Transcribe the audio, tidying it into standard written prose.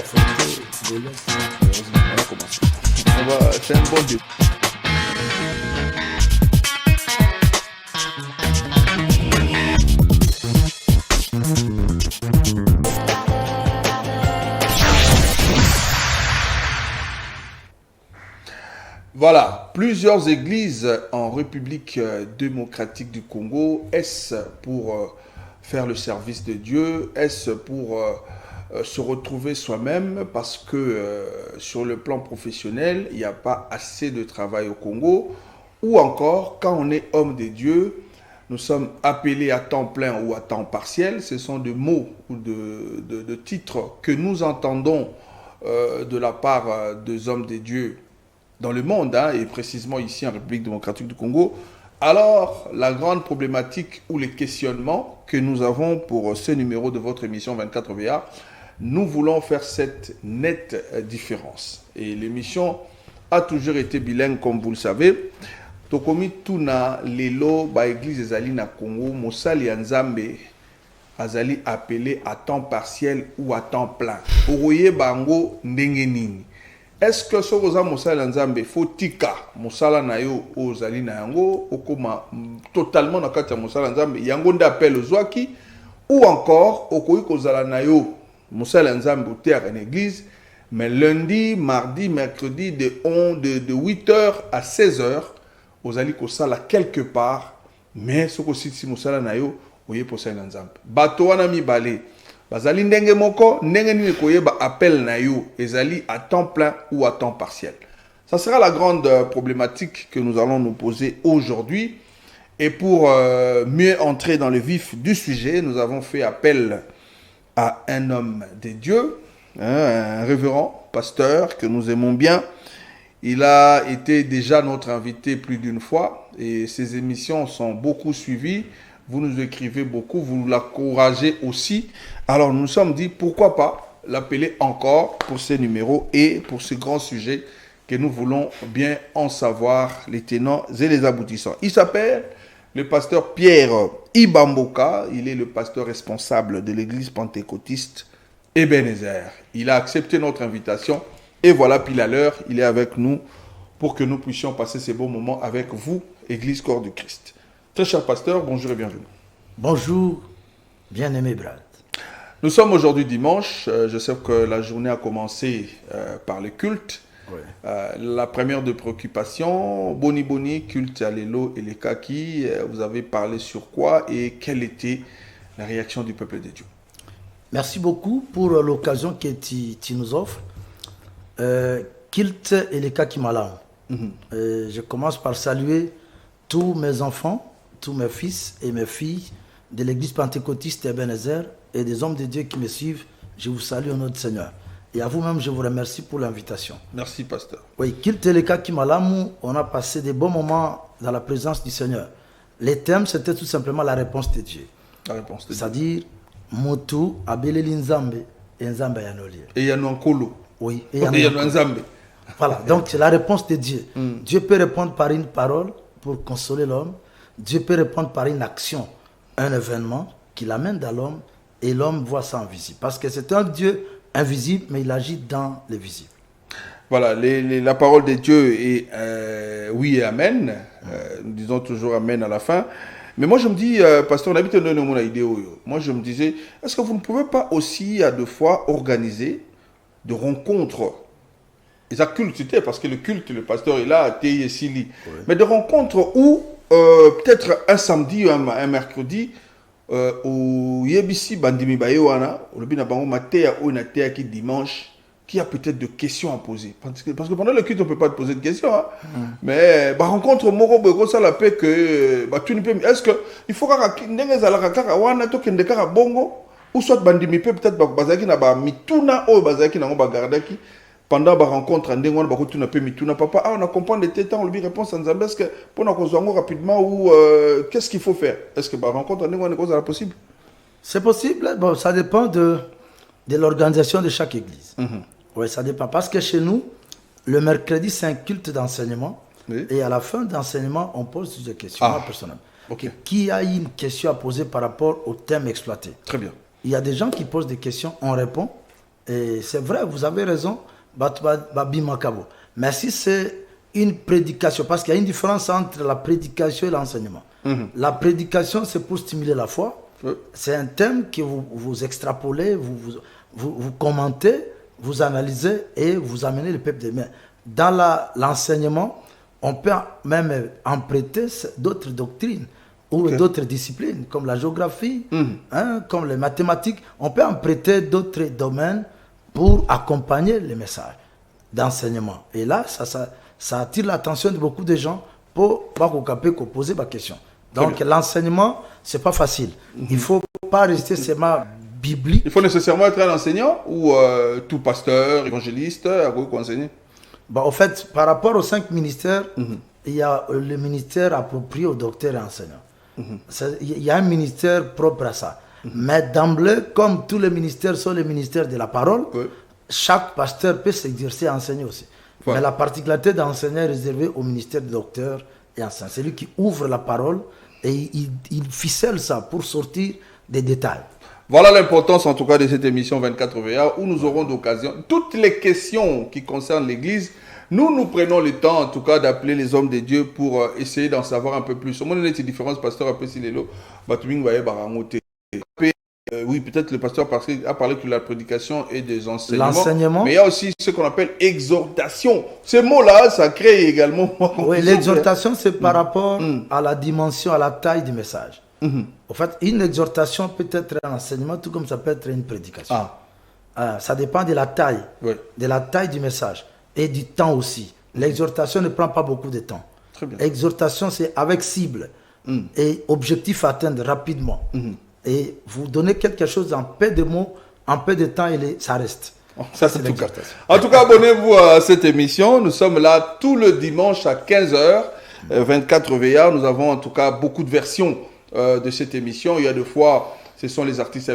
fête de l'Est. On va commencer. C'est un bon début. Voilà, plusieurs églises en République démocratique du Congo. Est-ce pour faire le service de Dieu? Est-ce pour se retrouver soi-même? Parce que sur le plan professionnel, il n'y a pas assez de travail au Congo. Ou encore, quand on est homme de Dieu, nous sommes appelés à temps plein ou à temps partiel. Ce sont des mots ou de titres que nous entendons de la part des hommes de Dieu dans le monde, et précisément ici en République démocratique du Congo. Alors, la grande problématique ou les questionnements que nous avons pour ce numéro de votre émission 24 VA, nous voulons faire cette nette différence. Et l'émission a toujours été bilingue, comme vous le savez. Tokomi tuna lelo ba église ezali na Congo, mosali ya Nzambe azali appelé à temps partiel ou à temps plein. Oye bango ndenge nini? Est-ce que ce que mosala Nzambe faut tika mosala na yo ozali na yango okoma totalement na kati ya mosala Nzambe yango nde appel ozwaki, ou encore okoyi kozala na yo mosala Nzambe otere en église mais lundi, mardi, mercredi de 8h à 16h ozali kosala quelque part mais soko sisi mosala na yo oye posala Nzambe bato wana mibale bazali ndenge moko ndenge nini koyeba appel na yo ezali à temps plein ou à temps partiel. Ça sera la grande problématique que nous allons nous poser aujourd'hui. Et pour mieux entrer dans le vif du sujet, nous avons fait appel à un homme de Dieu, un révérend pasteur que nous aimons bien. Il a été déjà notre invité plus d'une fois et ses émissions sont beaucoup suivies. Vous nous écrivez beaucoup, vous l'encouragez aussi. Alors nous nous sommes dit, pourquoi pas l'appeler encore pour ces numéros et pour ce grand sujet que nous voulons bien en savoir les tenants et les aboutissants. Il s'appelle le pasteur Pierre Ibamboka. Il est le pasteur responsable de l'église pentecôtiste Ebenezer. Il a accepté notre invitation et voilà, pile à l'heure, il est avec nous pour que nous puissions passer ces beaux moments avec vous, Église Corps du Christ. Très cher pasteur, bonjour et bienvenue. Bonjour, bien-aimé Brad. Nous sommes aujourd'hui dimanche. Je sais que la journée a commencé par le culte. Oui. La première de préoccupation, Boni, culte à l'élo et les kaki. Vous avez parlé sur quoi et quelle était la réaction du peuple de Dieu? Merci beaucoup pour l'occasion que tu nous offres. Culte et les kaki malam. Je commence par saluer tous mes enfants, tous mes fils et mes filles de l'église pentecôtiste Ebenezer et des hommes de Dieu qui me suivent. Je vous salue au nom du Seigneur. Et à vous-même, je vous remercie pour l'invitation. Merci, pasteur. Oui, Kilte Leka Kimalamu, on a passé des bons moments dans la présence du Seigneur. Les thèmes, c'était tout simplement la réponse de Dieu. La réponse de Dieu. C'est-à-dire, Motu, Abeleli Nzambe et Nzambe Yanoli. Et Yanouankolo. Oui, et Yanouanzambe. Voilà, donc c'est la réponse de Dieu. Dieu peut répondre par une parole pour consoler l'homme. Dieu peut répondre par une action, un événement qui l'amène dans l'homme et l'homme voit ça invisible. Parce que c'est un Dieu invisible, mais il agit dans le visible. Voilà, la parole de Dieu est oui et amen. Nous disons toujours amen à la fin. Mais moi je me dis, pasteur, on habite dans mon idée. Moi je me disais, est-ce que vous ne pouvez pas aussi à deux fois organiser de rencontres? Et ça culte, parce que le culte, le pasteur est là, Théi et Sili. Oui. Mais de rencontres où peut-être un samedi ou un mercredi, au Yebisi Bandimi Bayewana, au Lobina Bango Matea ou Natea qui dimanche, qui a peut-être des questions à poser. Parce que pendant le culte, on ne peut pas te poser de questions. Hein. Mais rencontre Moro Bego, ça la paix que tu ne peux. Est-ce qu'il faut que Bongo ou soit Bandimi peut-être Bazaki n'a pas mituna ou Bazaki n'a pas gardaki. Pendant la rencontre, papa, on a compris les tétans, on lui répond sans Zambes que pour nous rapidement ou qu'est-ce qu'il faut faire? Est-ce que la rencontre est possible? C'est possible, bon, ça dépend de l'organisation de chaque église. Oui, ça dépend. Parce que chez nous, le mercredi, c'est un culte d'enseignement. Oui. Et à la fin d'enseignement, on pose des questions personnelles. Okay. Qui a une question à poser par rapport au thème exploité? Très bien. Il y a des gens qui posent des questions, on répond. Et c'est vrai, vous avez raison, Babi Makabo. Mais si c'est une prédication, parce qu'il y a une différence entre la prédication et l'enseignement. La prédication, c'est pour stimuler la foi. C'est un thème que vous extrapolez, vous commentez, vous analysez et vous amenez le peuple de main. Dans l'enseignement, on peut même emprunter d'autres doctrines ou d'autres disciplines, comme la géographie, comme les mathématiques. On peut emprunter d'autres domaines pour accompagner les messages d'enseignement. Et là, ça attire l'attention de beaucoup de gens pour poser ma question. Donc l'enseignement, c'est pas facile. Il ne faut pas rester seulement biblique. Il faut nécessairement être un enseignant ou tout pasteur, évangéliste, à quoi enseigner? En fait, par rapport aux 5 ministères, il y a le ministère approprié aux docteurs et enseignants. Il y a un ministère propre à ça. Mais d'emblée, comme tous les ministères sont les ministères de la parole, chaque pasteur peut s'exercer à enseigner aussi. Mais la particularité d'enseigner est réservée au ministère des docteurs et enseignants. C'est lui qui ouvre la parole et il ficelle ça pour sortir des détails. Voilà l'importance en tout cas de cette émission 24 VA où nous aurons d'occasion. Toutes les questions qui concernent l'Église, nous prenons le temps en tout cas d'appeler les hommes de Dieu pour essayer d'en savoir un peu plus. Au moins, il y a une différence, pasteur, après si les lots, oui, peut-être le pasteur a parlé que la prédication et des enseignements. L'enseignement. Mais il y a aussi ce qu'on appelle exhortation. Ce mot-là, ça crée également... Oui, l'exhortation, c'est par rapport à la dimension, à la taille du message. En fait, une exhortation peut être un enseignement, tout comme ça peut être une prédication. Ça dépend de la taille, de la taille du message et du temps aussi. L'exhortation ne prend pas beaucoup de temps. Très bien. L'exhortation, c'est avec cible et objectif à atteindre rapidement. Et vous donnez quelque chose en peu de mots, en peu de temps, et ça reste. Ça, c'est tout cas. En tout cas, abonnez-vous à cette émission. Nous sommes là tout le dimanche à 15h, 24 VA. Nous avons en tout cas beaucoup de versions de cette émission. Il y a des fois, ce sont les artistes